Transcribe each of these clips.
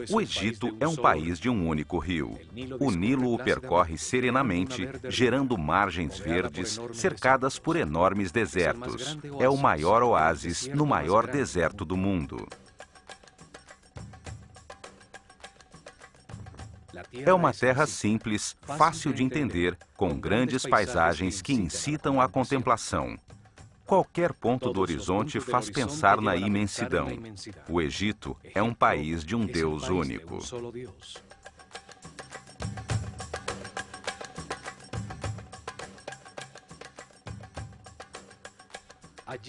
O Egito é um país de um único rio. O Nilo o percorre serenamente, gerando margens verdes cercadas por enormes desertos. É o maior oásis no maior deserto do mundo. É uma terra simples, fácil de entender, com grandes paisagens que incitam à contemplação. Qualquer ponto do horizonte faz pensar na imensidão. O Egito é um país de um Deus único.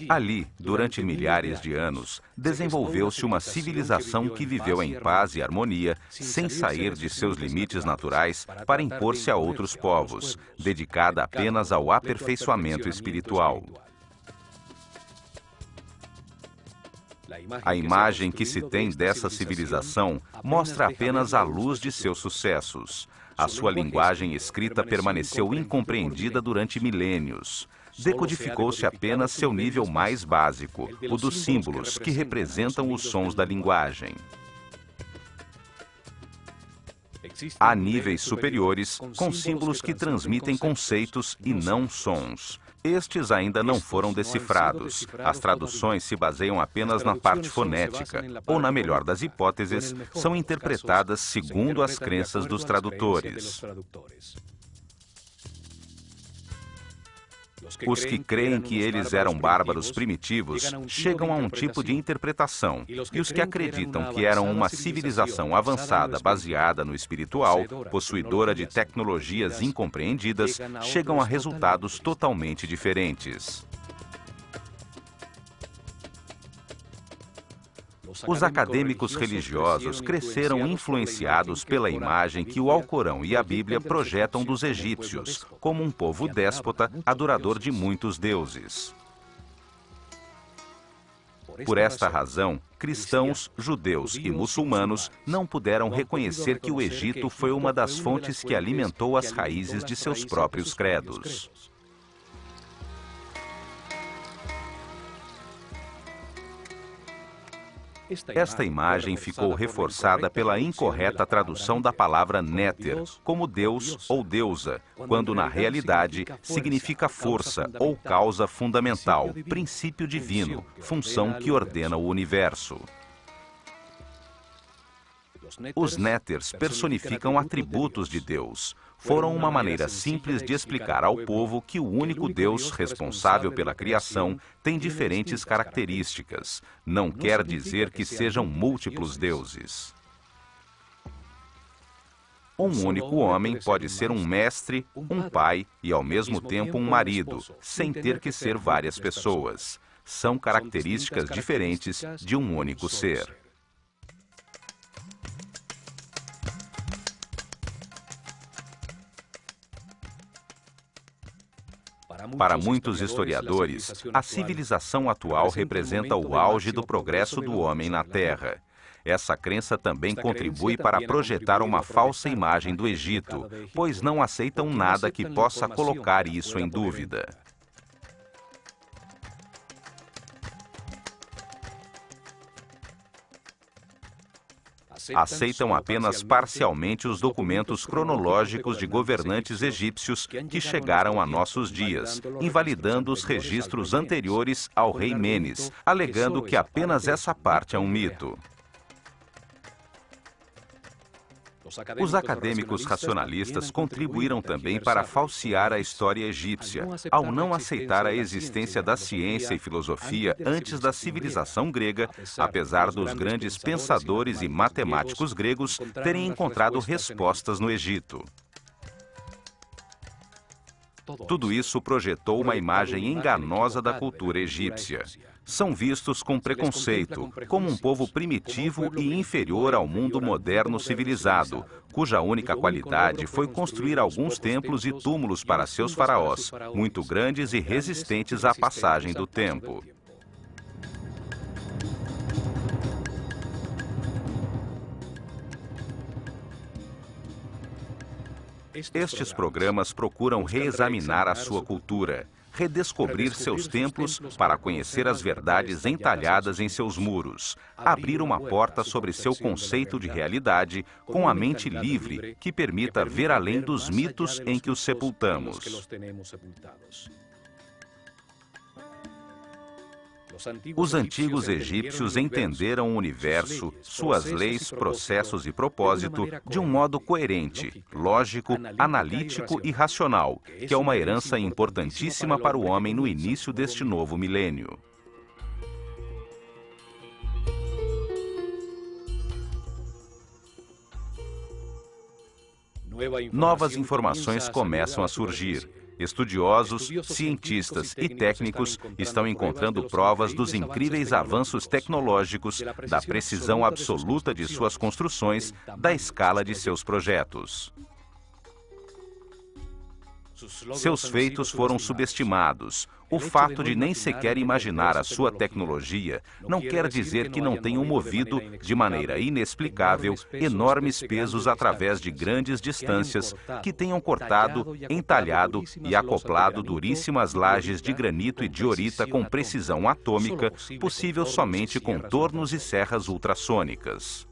Ali, durante milhares de anos, desenvolveu-se uma civilização que viveu em paz e harmonia, sem sair de seus limites naturais para impor-se a outros povos, dedicada apenas ao aperfeiçoamento espiritual. A imagem que se tem dessa civilização mostra apenas a luz de seus sucessos. A sua linguagem escrita permaneceu incompreendida durante milênios. Decodificou-se apenas seu nível mais básico, o dos símbolos, que representam os sons da linguagem. Há níveis superiores, com símbolos que transmitem conceitos e não sons. Estes ainda não foram decifrados. As traduções se baseiam apenas na parte fonética, ou, na melhor das hipóteses, são interpretadas segundo as crenças dos tradutores. Os que creem que eles eram bárbaros primitivos chegam a um tipo de interpretação, e os que acreditam que eram uma civilização avançada baseada no espiritual, possuidora de tecnologias incompreendidas, chegam a resultados totalmente diferentes. Os acadêmicos religiosos cresceram influenciados pela imagem que o Alcorão e a Bíblia projetam dos egípcios, como um povo déspota, adorador de muitos deuses. Por esta razão, cristãos, judeus e muçulmanos não puderam reconhecer que o Egito foi uma das fontes que alimentou as raízes de seus próprios credos. Esta imagem ficou reforçada pela incorreta tradução da palavra néter, como Deus ou deusa, quando na realidade significa força ou causa fundamental, princípio divino, função que ordena o universo. Os néters personificam atributos de Deus. Foram uma maneira simples de explicar ao povo que o único Deus responsável pela criação tem diferentes características. Não quer dizer que sejam múltiplos deuses. Um único homem pode ser um mestre, um pai e, ao mesmo tempo, um marido, sem ter que ser várias pessoas. São características diferentes de um único ser. Para muitos historiadores, a civilização atual representa o auge do progresso do homem na Terra. Essa crença também contribui para projetar uma falsa imagem do Egito, pois não aceitam nada que possa colocar isso em dúvida. Aceitam apenas parcialmente os documentos cronológicos de governantes egípcios que chegaram a nossos dias, invalidando os registros anteriores ao rei Menes, alegando que apenas essa parte é um mito. Os acadêmicos racionalistas contribuíram também para falsear a história egípcia, ao não aceitar a existência da ciência e filosofia antes da civilização grega, apesar dos grandes pensadores e matemáticos gregos terem encontrado respostas no Egito. Tudo isso projetou uma imagem enganosa da cultura egípcia. São vistos com preconceito, como um povo primitivo e inferior ao mundo moderno civilizado, cuja única qualidade foi construir alguns templos e túmulos para seus faraós, muito grandes e resistentes à passagem do tempo. Estes programas procuram reexaminar a sua cultura, redescobrir seus templos para conhecer as verdades entalhadas em seus muros, abrir uma porta sobre seu conceito de realidade com a mente livre que permita ver além dos mitos em que os sepultamos. Os antigos egípcios entenderam o universo, suas leis, processos e propósito de um modo coerente, lógico, analítico e racional, que é uma herança importantíssima para o homem no início deste novo milênio. Novas informações começam a surgir. Estudiosos, cientistas e técnicos estão encontrando provas dos incríveis avanços tecnológicos, da precisão absoluta de suas construções, da escala de seus projetos. Seus feitos foram subestimados. O fato de nem sequer imaginar a sua tecnologia não quer dizer que não tenham movido, de maneira inexplicável, enormes pesos através de grandes distâncias, que tenham cortado, entalhado e acoplado duríssimas lajes de granito e diorita com precisão atômica, possível somente com tornos e serras ultrassônicas.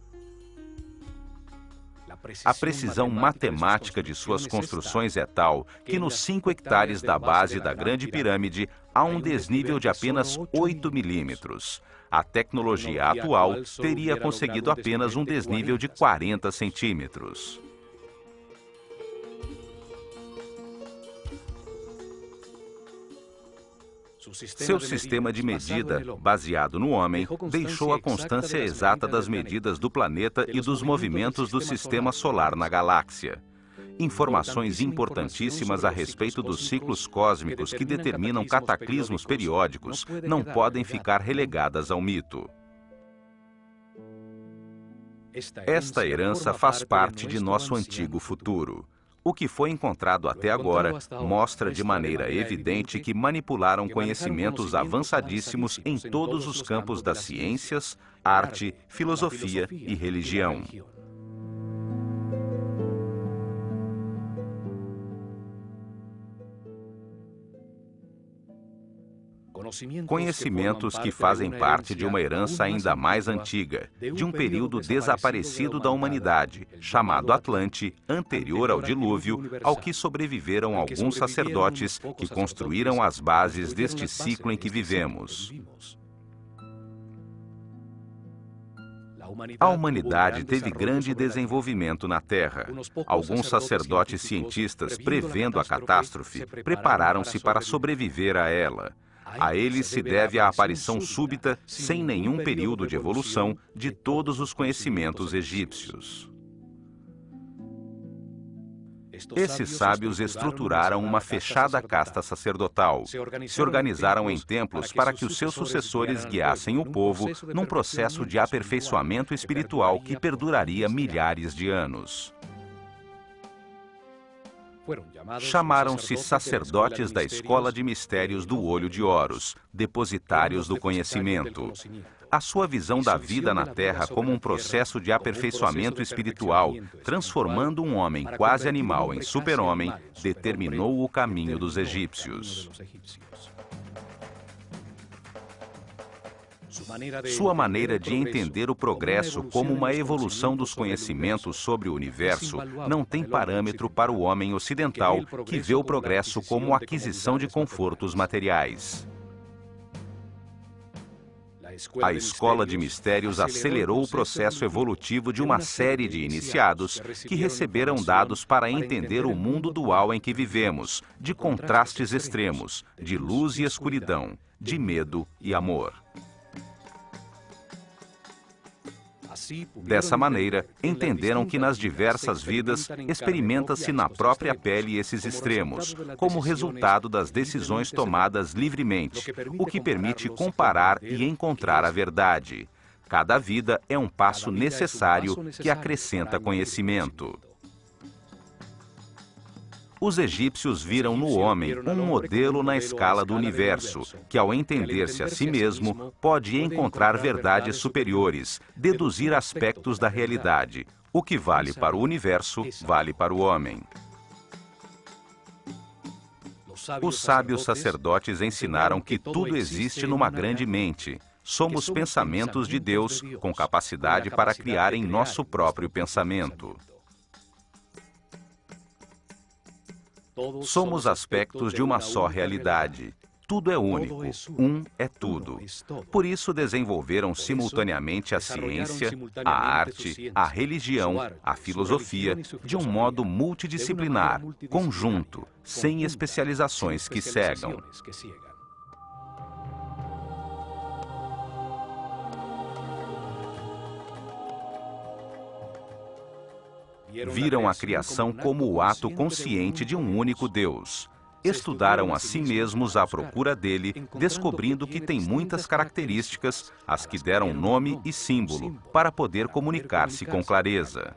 A precisão matemática de suas construções é tal que nos 5 hectares da base da Grande Pirâmide há um desnível de apenas 8 milímetros. A tecnologia atual teria conseguido apenas um desnível de 40 centímetros. Seu sistema de medida, baseado no homem, deixou a constância exata das medidas do planeta e dos movimentos do sistema solar na galáxia. Informações importantíssimas a respeito dos ciclos cósmicos que determinam cataclismos periódicos não podem ficar relegadas ao mito. Esta herança faz parte de nosso antigo futuro. O que foi encontrado até agora mostra de maneira evidente que manipularam conhecimentos avançadíssimos em todos os campos das ciências, arte, filosofia e religião. Conhecimentos que fazem parte de uma herança ainda mais antiga, de um período desaparecido da humanidade, chamado Atlante, anterior ao dilúvio, ao que sobreviveram alguns sacerdotes que construíram as bases deste ciclo em que vivemos. A humanidade teve grande desenvolvimento na Terra. Alguns sacerdotes cientistas, prevendo a catástrofe, prepararam-se para sobreviver a ela. A eles se deve a aparição súbita, sem nenhum período de evolução, de todos os conhecimentos egípcios. Esses sábios estruturaram uma fechada casta sacerdotal. Se organizaram em templos para que os seus sucessores guiassem o povo num processo de aperfeiçoamento espiritual que perduraria milhares de anos. Chamaram-se sacerdotes da escola de mistérios do olho de Horus, depositários do conhecimento. A sua visão da vida na Terra como um processo de aperfeiçoamento espiritual, transformando um homem quase animal em super-homem, determinou o caminho dos egípcios. Sua maneira de entender o progresso como uma evolução dos conhecimentos sobre o universo não tem parâmetro para o homem ocidental, que vê o progresso como aquisição de confortos materiais. A Escola de Mistérios acelerou o processo evolutivo de uma série de iniciados que receberam dados para entender o mundo dual em que vivemos, de contrastes extremos, de luz e escuridão, de medo e amor. Dessa maneira, entenderam que nas diversas vidas experimenta-se na própria pele esses extremos, como resultado das decisões tomadas livremente, o que permite comparar e encontrar a verdade. Cada vida é um passo necessário que acrescenta conhecimento. Os egípcios viram no homem um modelo na escala do universo, que ao entender-se a si mesmo, pode encontrar verdades superiores, deduzir aspectos da realidade. O que vale para o universo, vale para o homem. Os sábios sacerdotes ensinaram que tudo existe numa grande mente. Somos pensamentos de Deus, com capacidade para criar em nosso próprio pensamento. Somos aspectos de uma só realidade. Tudo é único, um é tudo. Por isso desenvolveram simultaneamente a ciência, a arte, a religião, a filosofia, de um modo multidisciplinar, conjunto, sem especializações que cegam. Viram a criação como o ato consciente de um único Deus. Estudaram a si mesmos à procura dele, descobrindo que tem muitas características, as que deram nome e símbolo, para poder comunicar-se com clareza.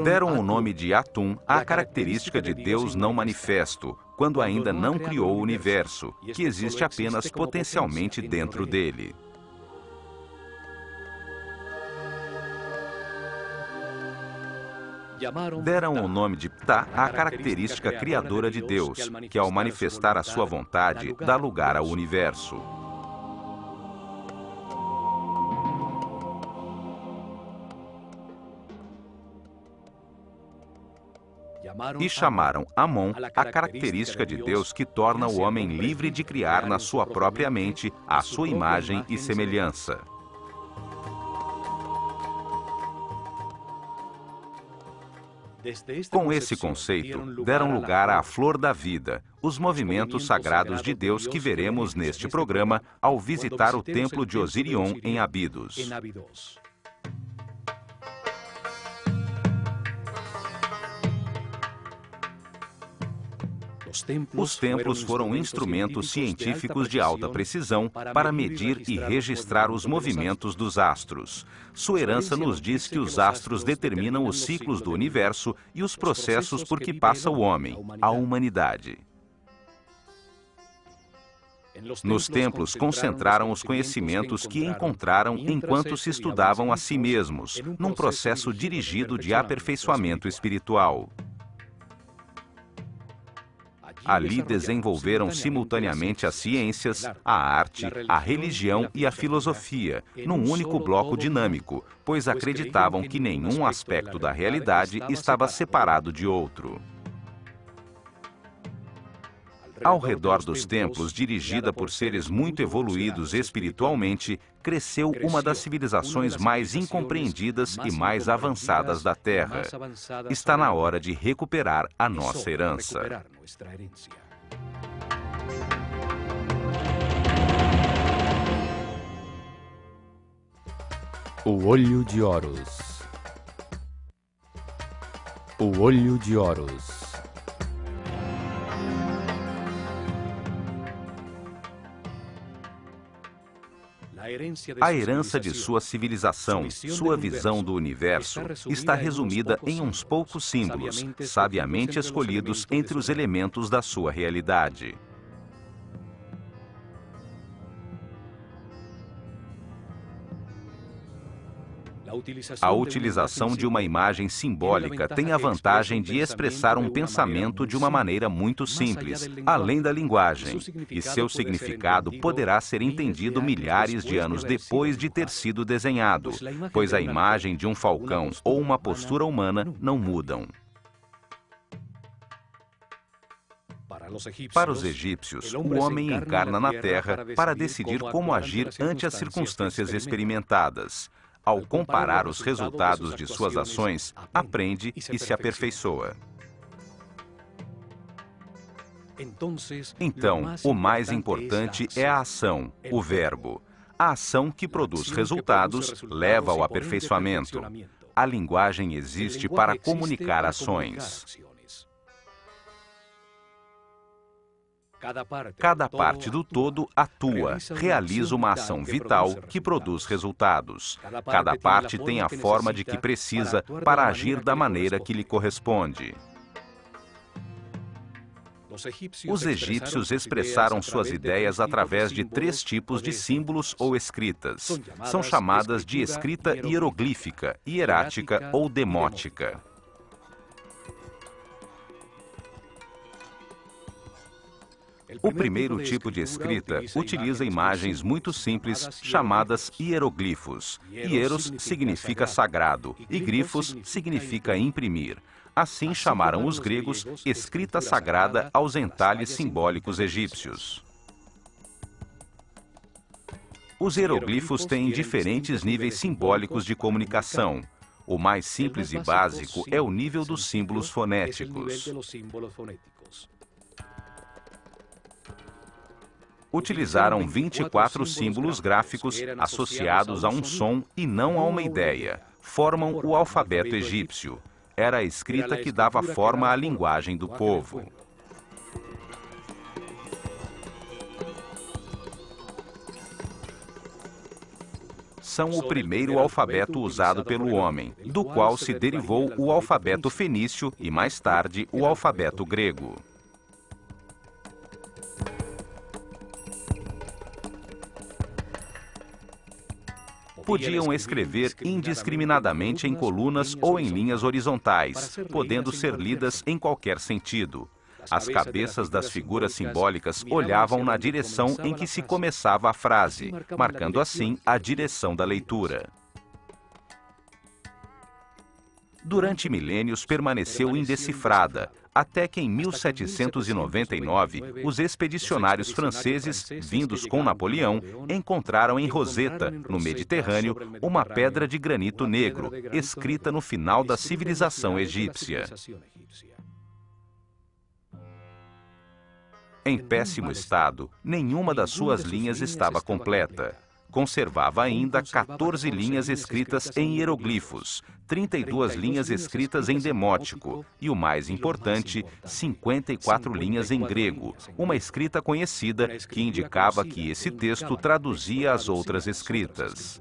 Deram o nome de Atum à característica de Deus não manifesto, quando ainda não criou o universo, que existe apenas potencialmente dentro dele. Deram o nome de Ptah à característica criadora de Deus, que ao manifestar a sua vontade, dá lugar ao universo. E chamaram Amon a característica de Deus que torna o homem livre de criar na sua própria mente a sua imagem e semelhança. Com esse conceito, deram lugar à flor da vida, os movimentos sagrados de Deus que veremos neste programa ao visitar o templo de Osirion em Abidos. Os templos foram instrumentos científicos de alta precisão para medir e registrar os movimentos dos astros. Sua herança nos diz que os astros determinam os ciclos do universo e os processos por que passa o homem, a humanidade. Nos templos concentraram os conhecimentos que encontraram enquanto se estudavam a si mesmos, num processo dirigido de aperfeiçoamento espiritual. Ali desenvolveram simultaneamente as ciências, a arte, a religião e a filosofia, num único bloco dinâmico, pois acreditavam que nenhum aspecto da realidade estava separado de outro. Ao redor dos templos, dirigida por seres muito evoluídos espiritualmente, cresceu uma das civilizações mais incompreendidas e mais avançadas da Terra. Está na hora de recuperar a nossa herança. O Olho de Horus. O Olho de Horus. A herança de sua civilização, sua visão do universo, está resumida em uns poucos símbolos, sabiamente escolhidos entre os elementos da sua realidade. A utilização de uma imagem simbólica tem a vantagem de expressar um pensamento de uma maneira muito simples, além da linguagem, e seu significado poderá ser entendido milhares de anos depois de ter sido desenhado, pois a imagem de um falcão ou uma postura humana não mudam. Para os egípcios, o homem encarna na Terra para decidir como agir ante as circunstâncias experimentadas. Ao comparar os resultados de suas ações, aprende e se aperfeiçoa. Então, o mais importante é a ação, o verbo. A ação que produz resultados leva ao aperfeiçoamento. A linguagem existe para comunicar ações. Cada parte do todo atua, realiza uma ação vital que produz resultados. Cada parte tem a forma de que precisa para agir da maneira que lhe corresponde. Os egípcios expressaram suas ideias através de 3 tipos de símbolos ou escritas. São chamadas de escrita hieroglífica, hierática ou demótica. O primeiro tipo de escrita utiliza imagens muito simples chamadas hieroglifos. Hieros significa sagrado e glifos significa imprimir. Assim chamaram os gregos escrita sagrada aos entalhes simbólicos egípcios. Os hieroglifos têm diferentes níveis simbólicos de comunicação. O mais simples e básico é o nível dos símbolos fonéticos. Utilizaram 24 símbolos gráficos associados a um som e não a uma ideia. Formam o alfabeto egípcio. Era a escrita que dava forma à linguagem do povo. São o primeiro alfabeto usado pelo homem, do qual se derivou o alfabeto fenício e, mais tarde, o alfabeto grego. Podiam escrever indiscriminadamente em colunas ou em linhas horizontais, podendo ser lidas em qualquer sentido. As cabeças das figuras simbólicas olhavam na direção em que se começava a frase, marcando assim a direção da leitura. Durante milênios permaneceu indecifrada, até que em 1799, os expedicionários franceses, vindos com Napoleão, encontraram em Roseta, no Mediterrâneo, uma pedra de granito negro, escrita no final da civilização egípcia. Em péssimo estado, nenhuma das suas linhas estava completa. Conservava ainda 14 linhas escritas em hieroglifos, 32 linhas escritas em demótico e, o mais importante, 54 linhas em grego, uma escrita conhecida que indicava que esse texto traduzia as outras escritas.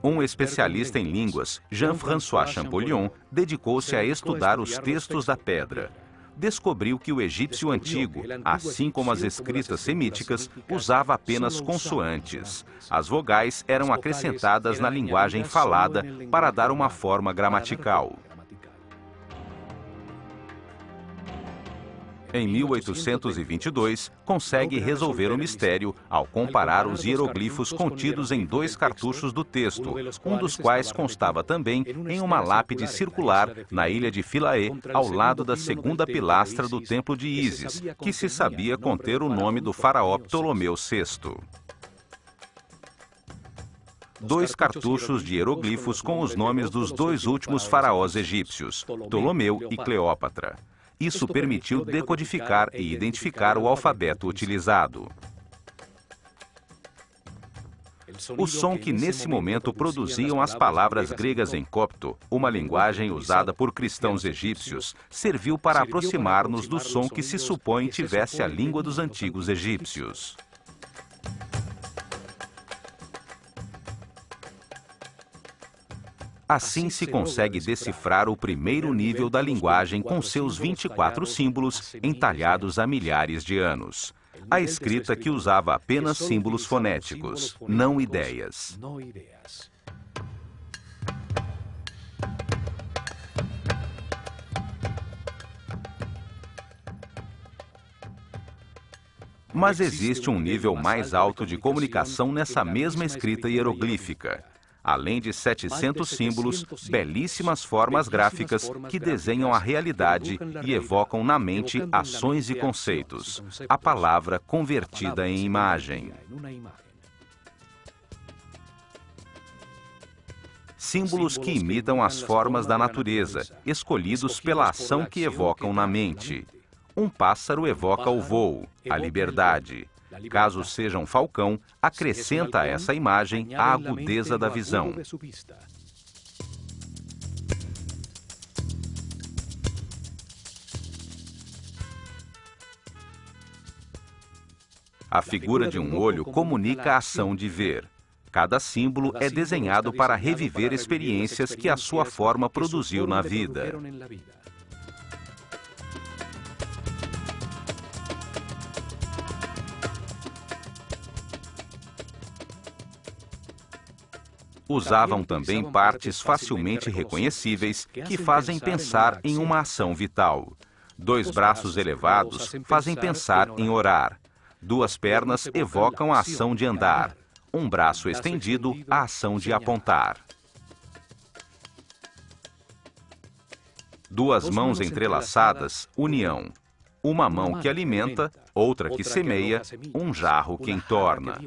Um especialista em línguas, Jean-François Champollion, dedicou-se a estudar os textos da pedra. Descobriu que o egípcio antigo, assim como as escritas semíticas, usava apenas consoantes. As vogais eram acrescentadas na linguagem falada para dar uma forma gramatical. Em 1822, consegue resolver o mistério ao comparar os hieroglifos contidos em 2 cartuchos do texto, um dos quais constava também em uma lápide circular na ilha de Philae, ao lado da segunda pilastra do templo de Ísis, que se sabia conter o nome do faraó Ptolomeu VI. 2 cartuchos de hieroglifos com os nomes dos 2 últimos faraós egípcios, Ptolomeu e Cleópatra. Isso permitiu decodificar e identificar o alfabeto utilizado. O som que nesse momento produziam as palavras gregas em copto, uma linguagem usada por cristãos egípcios, serviu para aproximar-nos do som que se supõe tivesse a língua dos antigos egípcios. Assim se consegue decifrar o primeiro nível da linguagem com seus 24 símbolos entalhados há milhares de anos. A escrita que usava apenas símbolos fonéticos, não ideias. Mas existe um nível mais alto de comunicação nessa mesma escrita hieroglífica. Além de 700 símbolos, belíssimas formas gráficas que desenham a realidade e evocam na mente ações e conceitos. A palavra convertida em imagem. Símbolos que imitam as formas da natureza, escolhidos pela ação que evocam na mente. Um pássaro evoca o voo, a liberdade. Caso seja um falcão, acrescenta a essa imagem a agudeza da visão. A figura de um olho comunica a ação de ver. Cada símbolo é desenhado para reviver experiências que a sua forma produziu na vida. Usavam também partes facilmente reconhecíveis que fazem pensar em uma ação vital. 2 braços elevados fazem pensar em orar. 2 pernas evocam a ação de andar. 1 braço estendido, a ação de apontar. 2 mãos entrelaçadas, união. 1 mão que alimenta, outra que semeia, 1 jarro que entorna.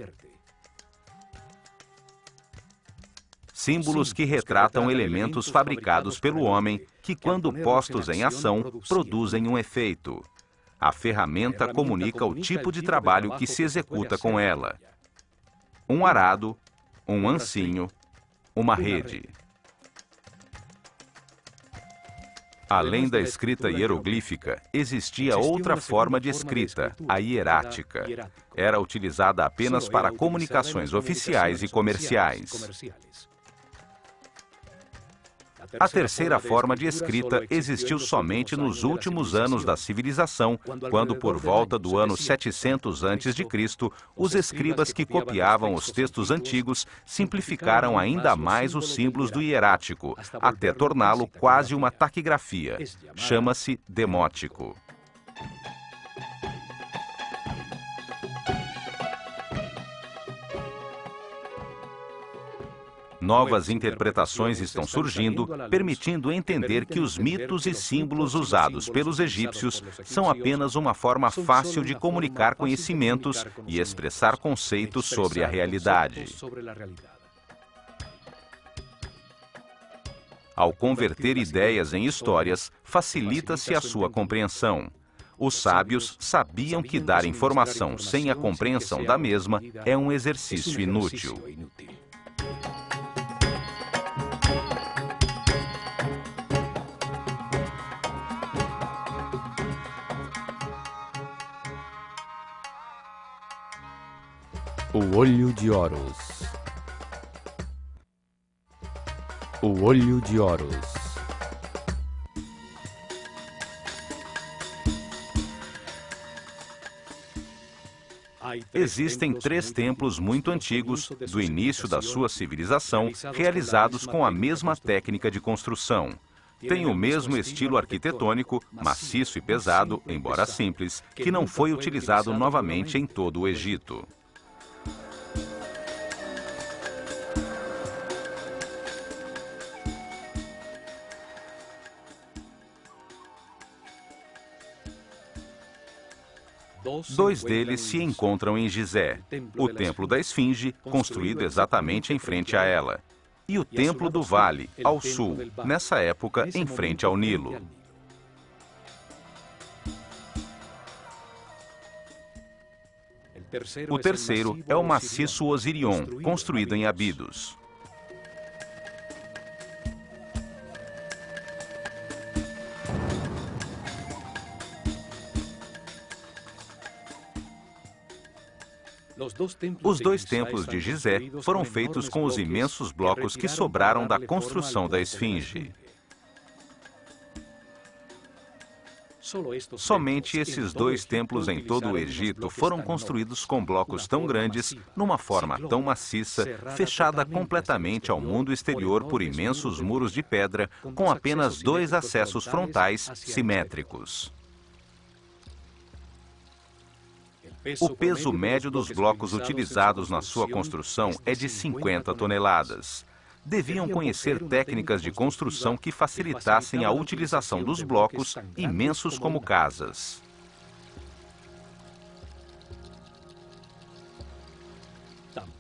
Símbolos que retratam elementos fabricados pelo homem que, quando postos em ação, produzem um efeito. A ferramenta comunica o tipo de trabalho que se executa com ela. 1 arado, 1 ancinho, 1 rede. Além da escrita hieroglífica, existia outra forma de escrita, a hierática. Era utilizada apenas para comunicações oficiais e comerciais. A terceira forma de escrita existiu somente nos últimos anos da civilização, quando, por volta do ano 700 a.C., os escribas que copiavam os textos antigos simplificaram ainda mais os símbolos do hierático, até torná-lo quase uma taquigrafia. Chama-se demótico. Novas interpretações estão surgindo, permitindo entender que os mitos e símbolos usados pelos egípcios são apenas uma forma fácil de comunicar conhecimentos e expressar conceitos sobre a realidade. Ao converter ideias em histórias, facilita-se a sua compreensão. Os sábios sabiam que dar informação sem a compreensão da mesma é um exercício inútil. O olho de Horus. O olho de Horus. Existem 3 templos muito antigos, do início da sua civilização, realizados com a mesma técnica de construção. Tem o mesmo estilo arquitetônico, maciço e pesado, embora simples, que não foi utilizado novamente em todo o Egito. Dois deles se encontram em Gizé, o Templo da Esfinge, construído exatamente em frente a ela, e o Templo do Vale, ao sul, nessa época em frente ao Nilo. O terceiro é o maciço Osirion, construído em Abidos. Os 2 templos de Gizé foram feitos com os imensos blocos que sobraram da construção da Esfinge. Somente esses 2 templos em todo o Egito foram construídos com blocos tão grandes, numa forma tão maciça, fechada completamente ao mundo exterior por imensos muros de pedra, com apenas 2 acessos frontais simétricos. O peso médio dos blocos utilizados na sua construção é de 50 toneladas. Deviam conhecer técnicas de construção que facilitassem a utilização dos blocos, imensos como casas.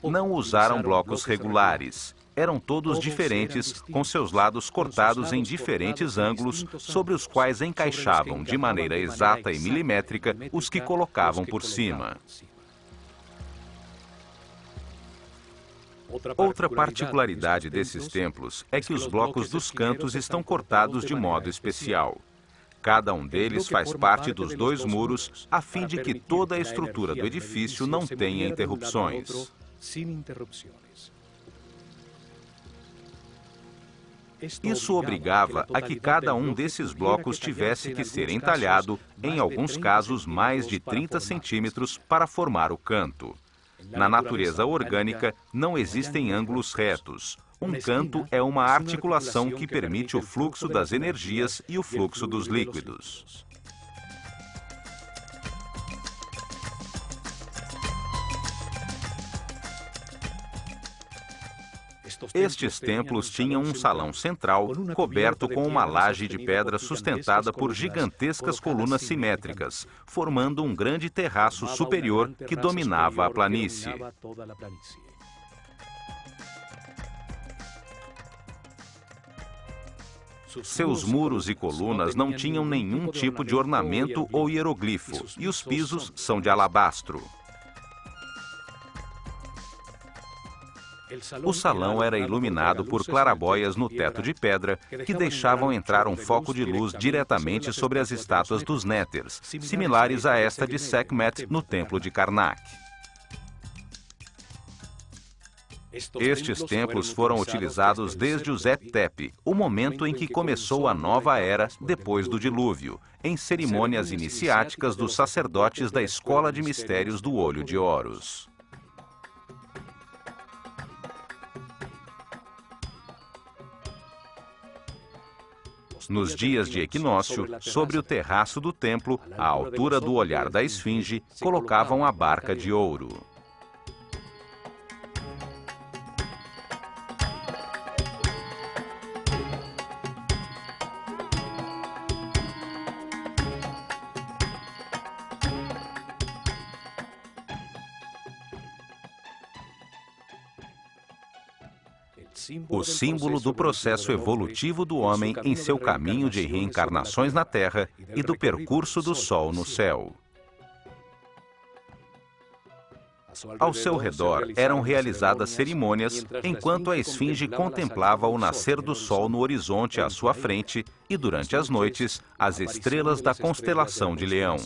Não usaram blocos regulares. Eram todos diferentes, com seus lados cortados em diferentes ângulos, sobre os quais encaixavam de maneira exata e milimétrica os que colocavam por cima. Outra particularidade desses templos é que os blocos dos cantos estão cortados de modo especial. Cada um deles faz parte dos 2 muros, a fim de que toda a estrutura do edifício não tenha interrupções. Isso obrigava a que cada um desses blocos tivesse que ser entalhado, em alguns casos mais de 30 centímetros, para formar o canto. Na natureza orgânica, não existem ângulos retos. Um canto é uma articulação que permite o fluxo das energias e o fluxo dos líquidos. Estes templos tinham um salão central coberto com uma laje de pedra sustentada por gigantescas colunas simétricas, formando um grande terraço superior que dominava a planície. Seus muros e colunas não tinham nenhum tipo de ornamento ou hieroglifo, e os pisos são de alabastro. O salão era iluminado por clarabóias no teto de pedra que deixavam entrar um foco de luz diretamente sobre as estátuas dos néters, similares a esta de Sekhmet no templo de Karnak. Estes templos foram utilizados desde o Zep-Tepi, o momento em que começou a nova era depois do dilúvio, em cerimônias iniciáticas dos sacerdotes da Escola de Mistérios do Olho de Horus. Nos dias de equinócio, sobre o terraço do templo, à altura do olhar da esfinge, colocavam a barca de ouro. O símbolo do processo evolutivo do homem em seu caminho de reencarnações na Terra e do percurso do Sol no céu. Ao seu redor eram realizadas cerimônias, enquanto a esfinge contemplava o nascer do Sol no horizonte à sua frente e, durante as noites, as estrelas da constelação de Leão.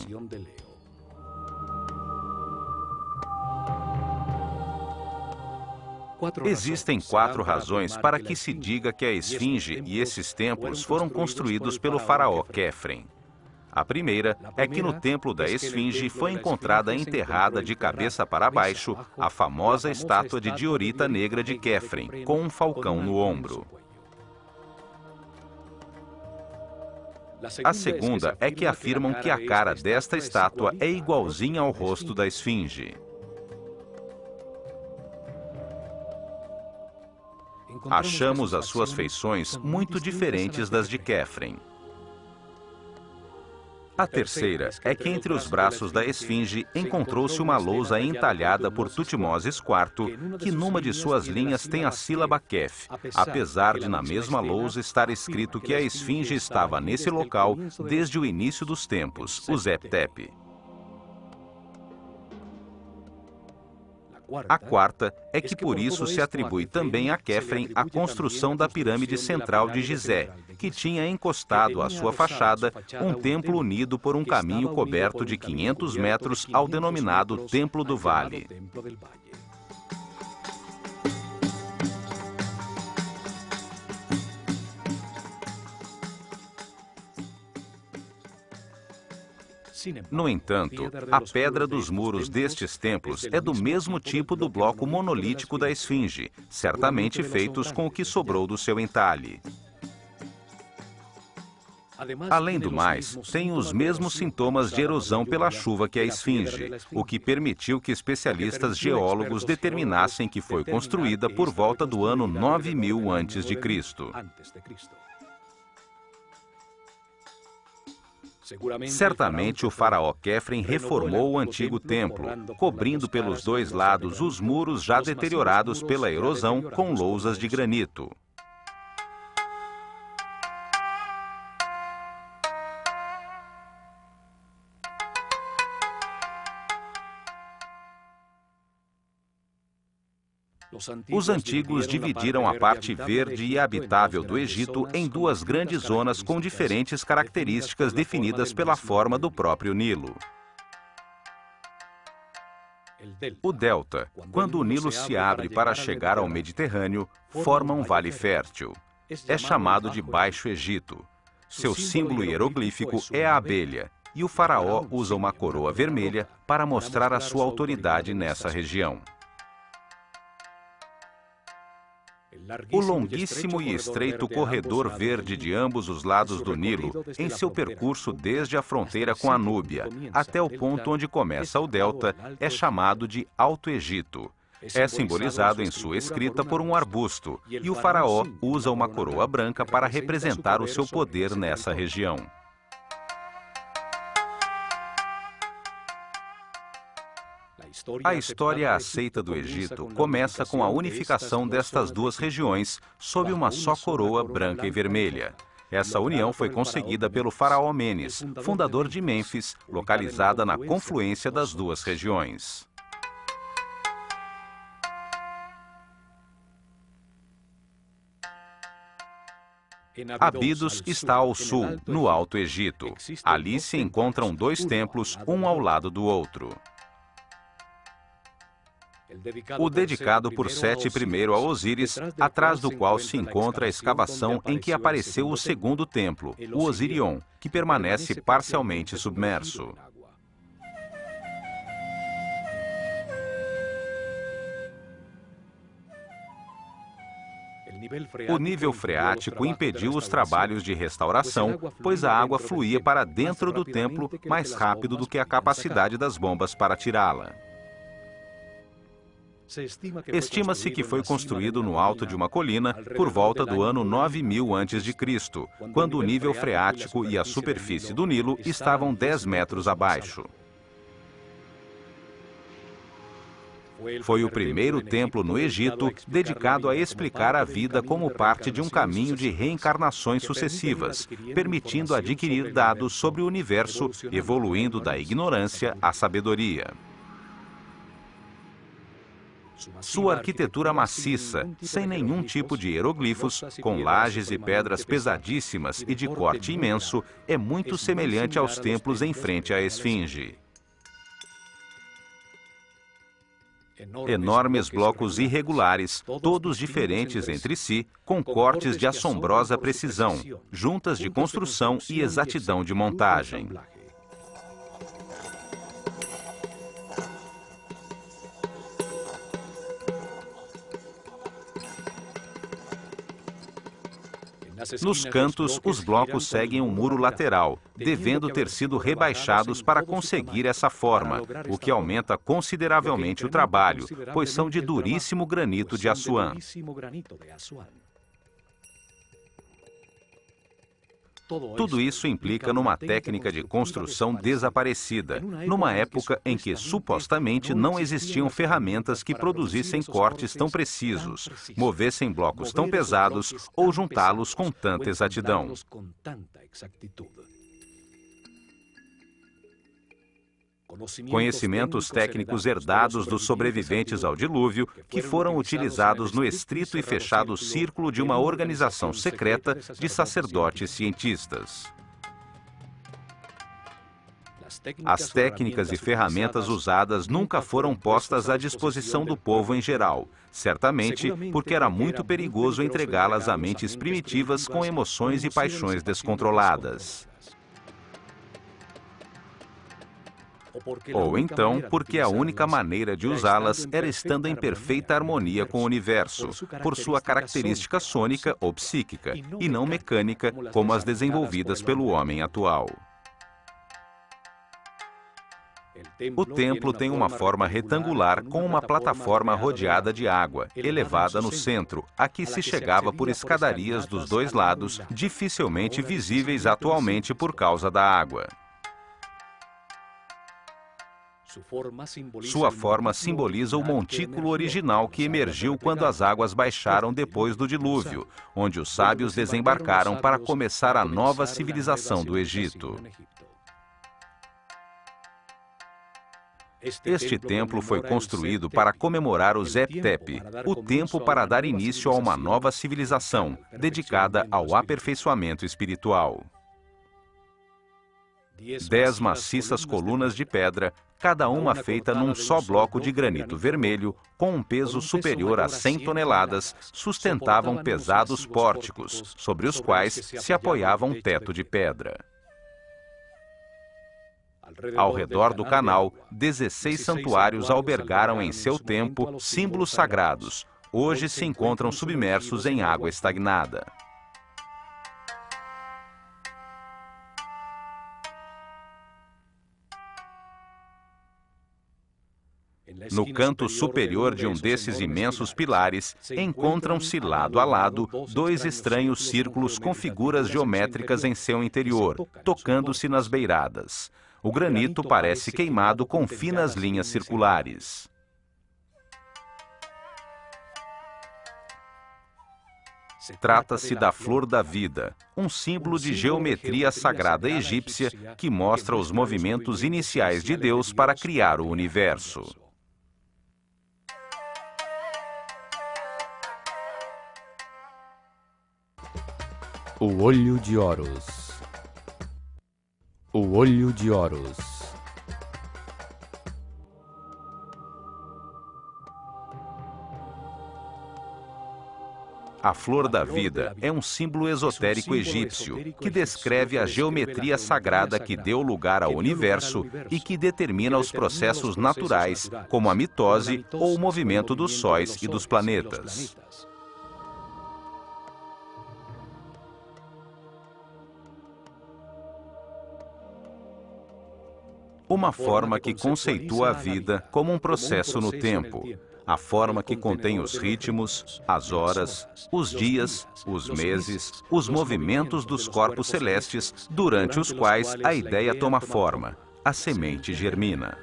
Existem 4 razões para que se diga que a esfinge e esses templos foram construídos pelo faraó Quefren. A primeira é que no templo da esfinge foi encontrada enterrada de cabeça para baixo a famosa estátua de Diorita Negra de Quefren, com um falcão no ombro. A segunda é que afirmam que a cara desta estátua é igualzinha ao rosto da esfinge. Achamos as suas feições muito diferentes das de Quefren. A terceira é que entre os braços da esfinge encontrou-se uma lousa entalhada por Tutmoses IV, que numa de suas linhas tem a sílaba Kef, apesar de na mesma lousa estar escrito que a esfinge estava nesse local desde o início dos tempos, o Zep-Tepi. A quarta é que por isso se atribui também a Quefren a construção da pirâmide central de Gizé, que tinha encostado à sua fachada um templo unido por um caminho coberto de 500 metros ao denominado Templo do Vale. No entanto, a pedra dos muros destes templos é do mesmo tipo do bloco monolítico da esfinge, certamente feitos com o que sobrou do seu entalhe. Além do mais, tem os mesmos sintomas de erosão pela chuva que a esfinge, o que permitiu que especialistas geólogos determinassem que foi construída por volta do ano 9000 a.C. Certamente o faraó Quefren reformou o antigo templo, cobrindo pelos 2 lados os muros já deteriorados pela erosão com lousas de granito. Os antigos dividiram a parte verde e habitável do Egito em 2 grandes zonas com diferentes características definidas pela forma do próprio Nilo. O delta, quando o Nilo se abre para chegar ao Mediterrâneo, forma um vale fértil. É chamado de Baixo Egito. Seu símbolo hieroglífico é a abelha. e o faraó usa uma coroa vermelha para mostrar a sua autoridade nessa região. O longuíssimo e estreito corredor verde de ambos os lados do Nilo, em seu percurso desde a fronteira com a Núbia até o ponto onde começa o delta, é chamado de Alto Egito. É simbolizado em sua escrita por um arbusto, e o faraó usa uma coroa branca para representar o seu poder nessa região. A história aceita do Egito começa com a unificação destas duas regiões sob uma só coroa branca e vermelha. Essa união foi conseguida pelo faraó Menes, fundador de Mênfis, localizada na confluência das duas regiões. Abidos está ao sul, no Alto Egito. Ali se encontram dois templos, um ao lado do outro. O dedicado por Sete I a Osíris, atrás do qual se encontra a escavação em que apareceu o segundo templo, o Osirion, que permanece parcialmente submerso. O nível freático impediu os trabalhos de restauração, pois a água fluía para dentro do templo mais rápido do que a capacidade das bombas para tirá-la. Estima-se que foi construído no alto de uma colina por volta do ano 9000 a.C., quando o nível freático e a superfície do Nilo estavam 10 metros abaixo. Foi o primeiro templo no Egito dedicado a explicar a vida como parte de um caminho de reencarnações sucessivas, permitindo adquirir dados sobre o universo, evoluindo da ignorância à sabedoria. Sua arquitetura maciça, sem nenhum tipo de hieroglifos, com lajes e pedras pesadíssimas e de corte imenso, é muito semelhante aos templos em frente à Esfinge. Enormes blocos irregulares, todos diferentes entre si, com cortes de assombrosa precisão, juntas de construção e exatidão de montagem. Nos cantos, os blocos seguem um muro lateral, devendo ter sido rebaixados para conseguir essa forma, o que aumenta consideravelmente o trabalho, pois são de duríssimo granito de Assuã. Tudo isso implica numa técnica de construção desaparecida, numa época em que supostamente não existiam ferramentas que produzissem cortes tão precisos, movessem blocos tão pesados ou juntá-los com tanta exatidão. Conhecimentos técnicos herdados dos sobreviventes ao dilúvio, que foram utilizados no estrito e fechado círculo de uma organização secreta de sacerdotes cientistas. As técnicas e ferramentas usadas nunca foram postas à disposição do povo em geral, certamente porque era muito perigoso entregá-las a mentes primitivas com emoções e paixões descontroladas. Ou então, porque a única maneira de usá-las era estando em perfeita harmonia com o universo, por sua característica sônica ou psíquica, e não mecânica como as desenvolvidas pelo homem atual. O templo tem uma forma retangular com uma plataforma rodeada de água, elevada no centro, a que se chegava por escadarias dos dois lados, dificilmente visíveis atualmente por causa da água. Sua forma simboliza o montículo original que emergiu quando as águas baixaram depois do dilúvio, onde os sábios desembarcaram para começar a nova civilização do Egito. Este templo foi construído para comemorar o Zep-Tepi, o tempo para dar início a uma nova civilização, dedicada ao aperfeiçoamento espiritual. 10 maciças colunas de pedra, cada uma feita num só bloco de granito vermelho, com um peso superior a 100 toneladas, sustentavam pesados pórticos, sobre os quais se apoiava um teto de pedra. Ao redor do canal, 16 santuários albergaram em seu tempo símbolos sagrados. Hoje se encontram submersos em água estagnada. No canto superior de um desses imensos pilares, encontram-se lado a lado 2 estranhos círculos com figuras geométricas em seu interior, tocando-se nas beiradas. O granito parece queimado com finas linhas circulares. Trata-se da flor da vida, um símbolo de geometria sagrada egípcia que mostra os movimentos iniciais de Deus para criar o universo. O olho de Horus. O olho de Horus. A flor da vida é um símbolo esotérico egípcio que descreve a geometria sagrada que deu lugar ao universo e que determina os processos naturais, como a mitose ou o movimento dos sóis e dos planetas. Uma forma que conceitua a vida como um processo no tempo. A forma que contém os ritmos, as horas, os dias, os meses, os movimentos dos corpos celestes, durante os quais a ideia toma forma, a semente germina.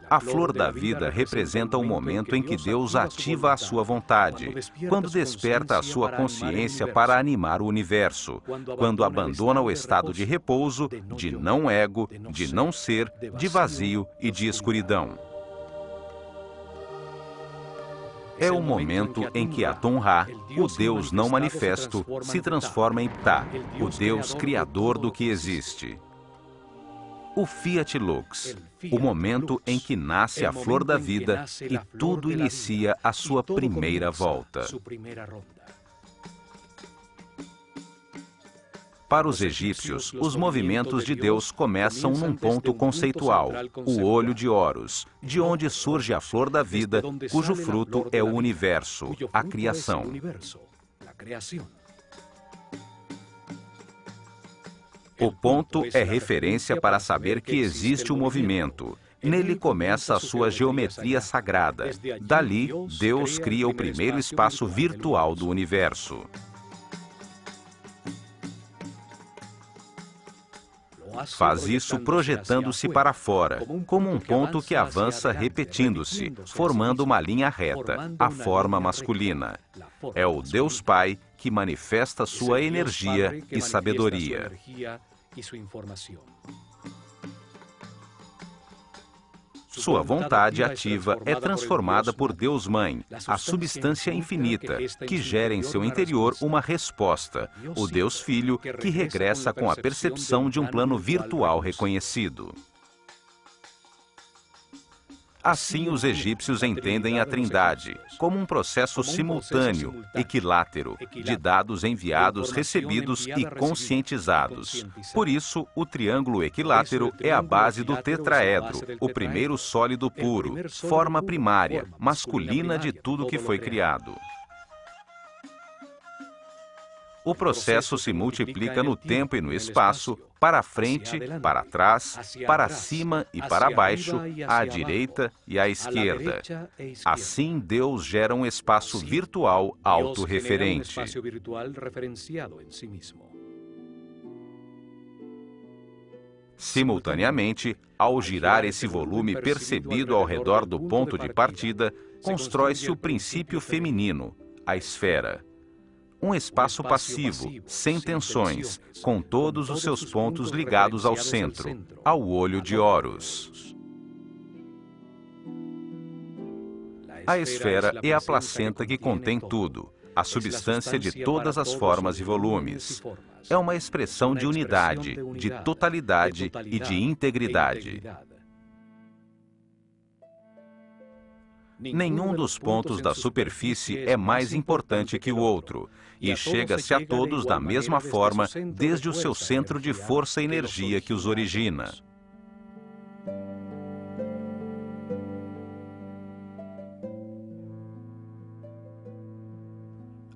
A flor da vida representa o momento em que Deus ativa a sua vontade, quando desperta a sua consciência para animar o universo, quando abandona o estado de repouso, de não ego, de não ser, de vazio e de escuridão. É o momento em que Atum-Ra, o Deus não manifesto, se transforma em Ptah, o Deus criador do que existe. O Fiat Lux, o momento em que nasce a flor da vida e tudo inicia a sua primeira volta. Para os egípcios, os movimentos de Deus começam num ponto conceitual, o olho de Horus, de onde surge a flor da vida, cujo fruto é o universo, a criação. O ponto é referência para saber que existe o movimento. Nele começa a sua geometria sagrada. Dali, Deus cria o primeiro espaço virtual do universo. Faz isso projetando-se para fora, como um ponto que avança repetindo-se, formando uma linha reta, a forma masculina. É o Deus Pai que manifesta sua energia e sabedoria. Sua vontade ativa é transformada por Deus Mãe, a substância infinita, que gera em seu interior uma resposta, o Deus Filho, que regressa com a percepção de um plano virtual reconhecido. Assim, os egípcios entendem a Trindade como um processo simultâneo, equilátero, de dados enviados, recebidos e conscientizados. Por isso, o triângulo equilátero é a base do tetraedro, o primeiro sólido puro, forma primária, masculina de tudo que foi criado. O processo se multiplica no tempo e no espaço, para frente, para trás, para cima e para baixo, à direita e à esquerda. Assim, Deus gera um espaço virtual autorreferente. Simultaneamente, ao girar esse volume percebido ao redor do ponto de partida, constrói-se o princípio feminino, a esfera. Um espaço passivo, sem tensões, com todos os seus pontos ligados ao centro, ao olho de Horus. A esfera é a placenta que contém tudo, a substância de todas as formas e volumes. É uma expressão de unidade, de totalidade e de integridade. Nenhum dos pontos da superfície é mais importante que o outro, e chega-se a todos da mesma forma desde o seu centro de força e energia que os origina.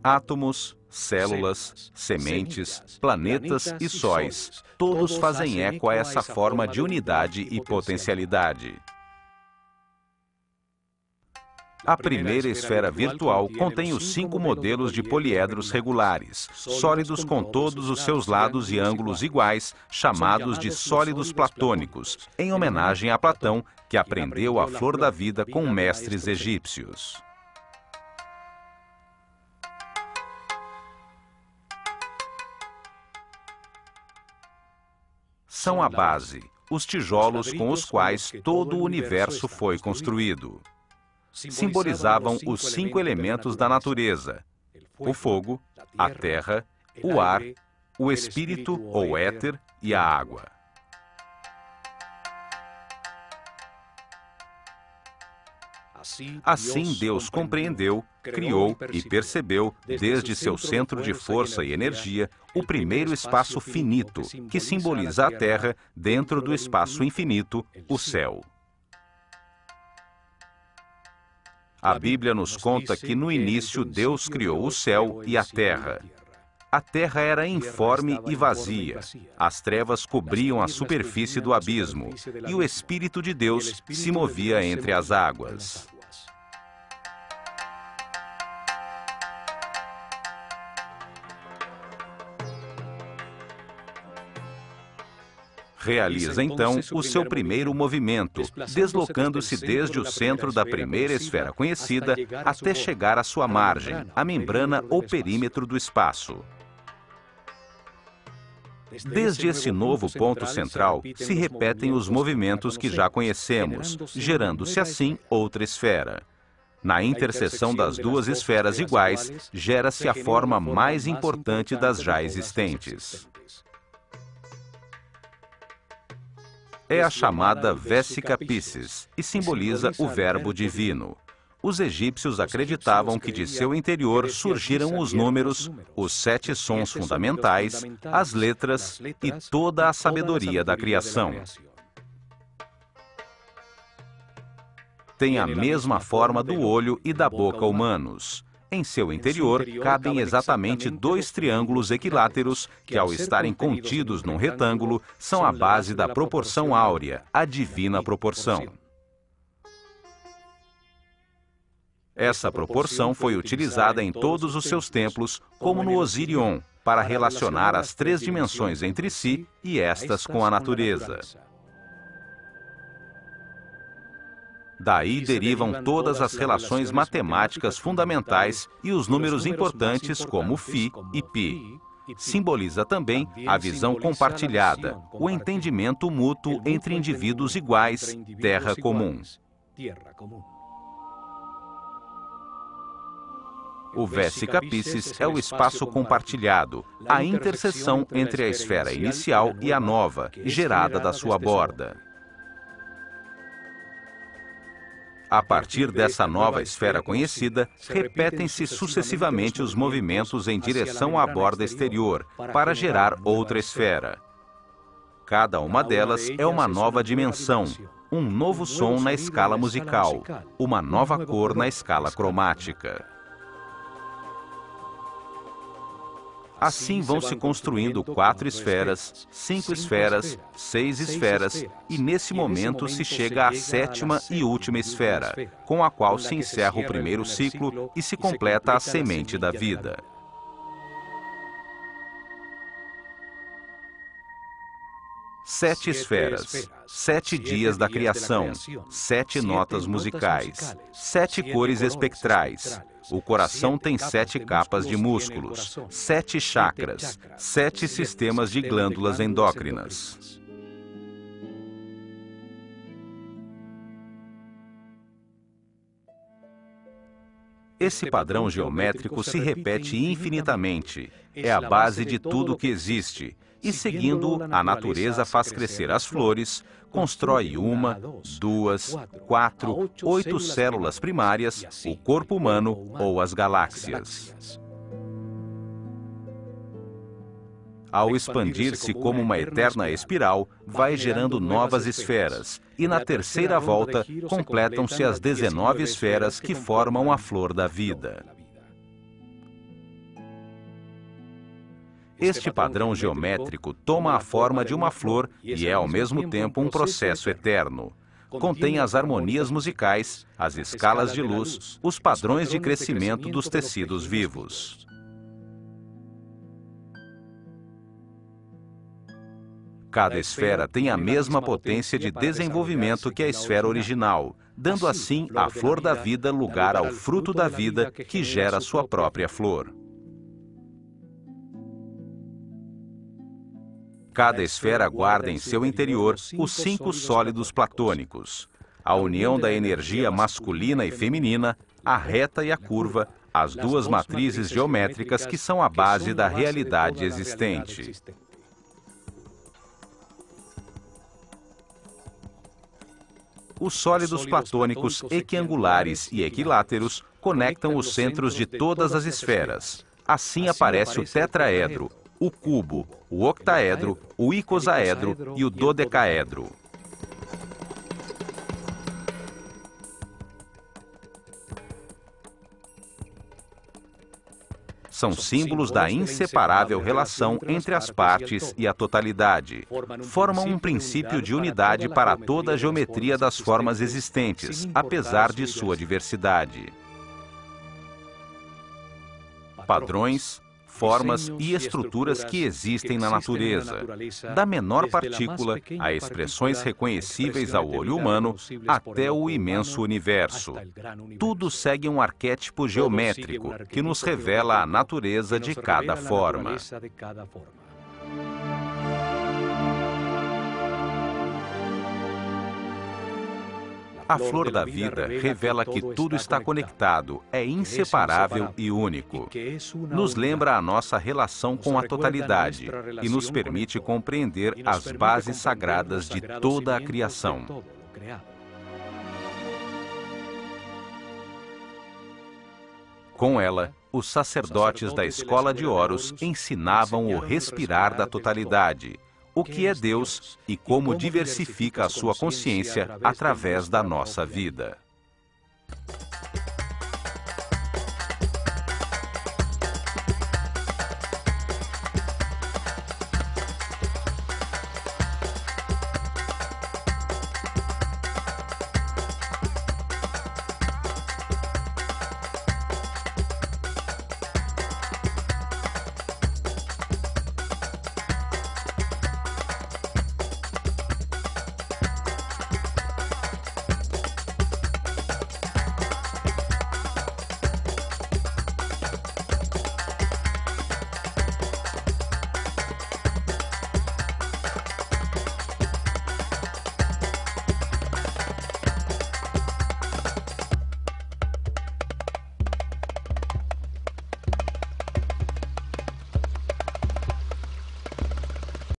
Átomos, células, sementes, planetas e sóis, todos fazem eco a essa forma de unidade e potencialidade. A primeira esfera virtual contém os 5 modelos de poliedros regulares, sólidos com todos os seus lados e ângulos iguais, chamados de sólidos platônicos, em homenagem a Platão, que aprendeu a flor da vida com mestres egípcios. São a base, os tijolos com os quais todo o universo foi construído. Simbolizavam os 5 elementos da natureza: o fogo, a terra, o ar, o espírito ou éter e a água. Assim, Deus compreendeu, criou e percebeu, desde seu centro de força e energia, o primeiro espaço finito, que simboliza a Terra dentro do espaço infinito, o céu. A Bíblia nos conta que no início Deus criou o céu e a terra. A terra era informe e vazia. As trevas cobriam a superfície do abismo, e o Espírito de Deus se movia entre as águas. Realiza então o seu primeiro movimento, deslocando-se desde o centro da primeira esfera conhecida até chegar à sua margem, a membrana ou perímetro do espaço. Desde esse novo ponto central, se repetem os movimentos que já conhecemos, gerando-se assim outra esfera. Na interseção das duas esferas iguais, gera-se a forma mais importante das já existentes. É a chamada Vesica Piscis e simboliza o Verbo divino. Os egípcios acreditavam que de seu interior surgiram os números, os 7 sons fundamentais, as letras e toda a sabedoria da criação. Tem a mesma forma do olho e da boca humanos. Em seu interior, cabem exatamente 2 triângulos equiláteros que, ao estarem contidos num retângulo, são a base da proporção áurea, a divina proporção. Essa proporção foi utilizada em todos os seus templos, como no Osirion, para relacionar as 3 dimensões entre si e estas com a natureza. Daí derivam todas as relações matemáticas fundamentais e os números importantes como Φ e Π. Simboliza também a visão compartilhada, o entendimento mútuo entre indivíduos iguais, terra comum. O Vesica Piscis é o espaço compartilhado, a interseção entre a esfera inicial e a nova, gerada da sua borda. A partir dessa nova esfera conhecida, repetem-se sucessivamente os movimentos em direção à borda exterior, para gerar outra esfera. Cada uma delas é uma nova dimensão, um novo som na escala musical, uma nova cor na escala cromática. Assim vão se construindo 4 esferas, 5 esferas, 6 esferas, e nesse momento se chega à 7ª e última esfera, com a qual se encerra o primeiro ciclo e se completa a semente da vida. Sete esferas, 7 dias da criação, 7 notas musicais, 7 cores espectrais. O coração tem 7 capas de músculos, 7 chakras, 7 sistemas de glândulas endócrinas. Esse padrão geométrico se repete infinitamente. É a base de tudo o que existe. e, seguindo a natureza faz crescer as flores, constrói 1, 2, 4, 8 células primárias, o corpo humano ou as galáxias. Ao expandir-se como uma eterna espiral, vai gerando novas esferas, e na terceira volta completam-se as 19 esferas que formam a flor da vida. Este padrão geométrico toma a forma de uma flor e é ao mesmo tempo um processo eterno. Contém as harmonias musicais, as escalas de luz, os padrões de crescimento dos tecidos vivos. Cada esfera tem a mesma potência de desenvolvimento que a esfera original, dando assim à flor da vida lugar ao fruto da vida que gera sua própria flor. Cada esfera guarda em seu interior os 5 sólidos platônicos: a união da energia masculina e feminina, a reta e a curva, as 2 matrizes geométricas que são a base da realidade existente. Os sólidos platônicos equiangulares e equiláteros conectam os centros de todas as esferas. Assim aparece o tetraedro, o cubo, o octaedro, o icosaedro e o dodecaedro. São símbolos da inseparável relação entre as partes e a totalidade. Formam um princípio de unidade para toda a geometria das formas existentes, apesar de sua diversidade. Padrões, formas e estruturas que existem na natureza, da menor partícula a expressões reconhecíveis ao olho humano até o imenso universo. Tudo segue um arquétipo geométrico que nos revela a natureza de cada forma. A flor da vida revela que tudo está conectado, é inseparável e único. Nos lembra a nossa relação com a totalidade e nos permite compreender as bases sagradas de toda a criação. Com ela, os sacerdotes da escola de Horus ensinavam o respirar da totalidade, o que é Deus e como diversifica a sua consciência através da nossa vida.